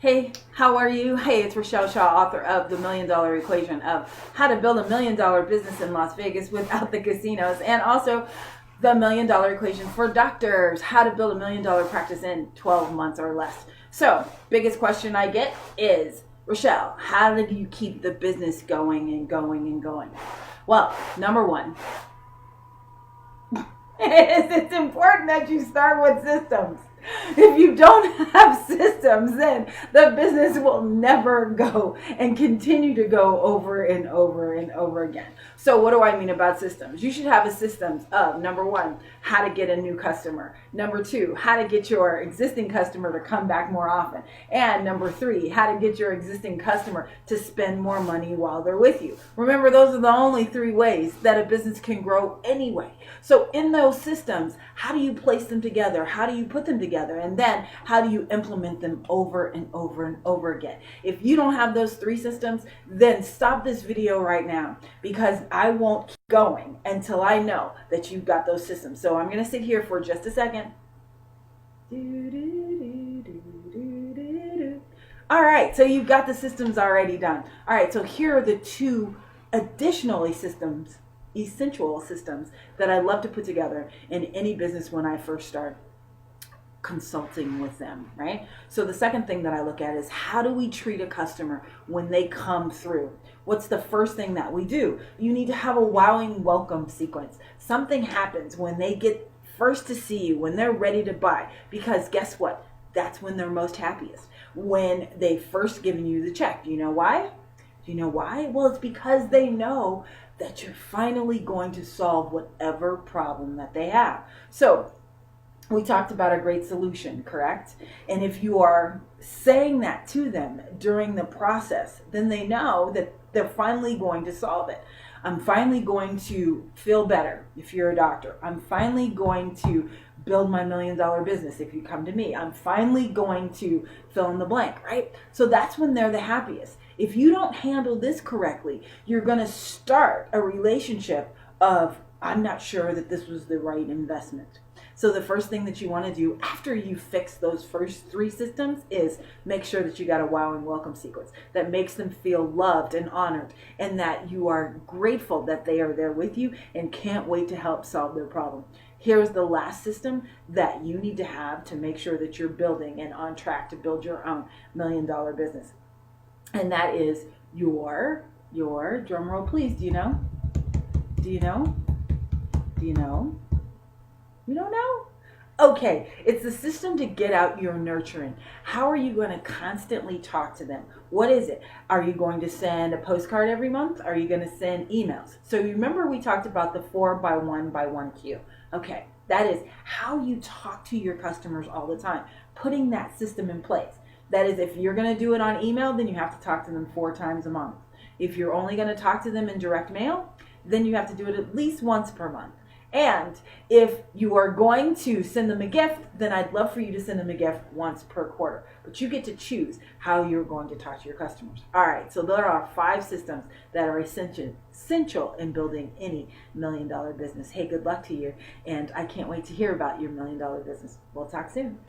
Hey, how are you? Hey, it's Rochelle Shaw, author of The $1 Million Equation of How to Build a $1 Million Business in Las Vegas Without the Casinos, and also The $1 Million Equation for Doctors, How to Build a $1 Million Practice in 12 months or less. So, biggest question I get is, Rochelle, how do you keep the business going and going and going? Well, number one, it's important that you start with systems. If you don't have systems, then the business will never go and continue to go over and over and over again. So what do I mean about systems? You should have a system of, number one, how to get a new customer. Number two, how to get your existing customer to come back more often. And number three, how to get your existing customer to spend more money while they're with you. Remember, those are the only three ways that a business can grow anyway. So in those systems, how do you place them together? How do you put them together? And then how do you implement them over and over and over again? If you don't have those three systems, then stop this video right now, because I won't keep going until I know that you've got those systems. So I'm going to sit here for just a second. All right, so you've got the systems already done. All right, so here are the two additional essential systems that I love to put together in any business when I first start consulting with them, right? So the second thing that I look at is, how do we treat a customer when they come through? What's the first thing that we do? You need to have a wowing welcome sequence. Something happens when they get first to see you, when they're ready to buy, because guess what? That's when they're most happiest. When they first given you the check. Do you know why? Do you know why? Well, it's because they know that you're finally going to solve whatever problem that they have. So we talked about a great solution, correct? And if you are saying that to them during the process, then they know that they're finally going to solve it. I'm finally going to feel better if you're a doctor. I'm finally going to build my $1 million business if you come to me. I'm finally going to fill in the blank, right? So that's when they're the happiest. If you don't handle this correctly, you're going to start a relationship of, I'm not sure that this was the right investment. So the first thing that you want to do after you fix those first three systems is make sure that you got a wow and welcome sequence that makes them feel loved and honored, and that you are grateful that they are there with you and can't wait to help solve their problem. Here's the last system that you need to have to make sure that you're building and on track to build your own $1 million business. And that is your drum roll, please. Do you know? Do you know? Do you know? You don't know? Okay, it's the system to get out your nurturing. How are you going to constantly talk to them? What is it? Are you going to send a postcard every month? Are you going to send emails? So you remember we talked about the 4x1 queue. Okay, that is how you talk to your customers all the time, putting that system in place. That is, if you're going to do it on email, then you have to talk to them 4 times a month. If you're only going to talk to them in direct mail, then you have to do it at least once per month. And if you are going to send them a gift, then I'd love for you to send them a gift once per quarter. But you get to choose how you're going to talk to your customers. All right, so there are 5 systems that are essential in building any $1 million business. Hey, good luck to you. And I can't wait to hear about your $1 million business. We'll talk soon.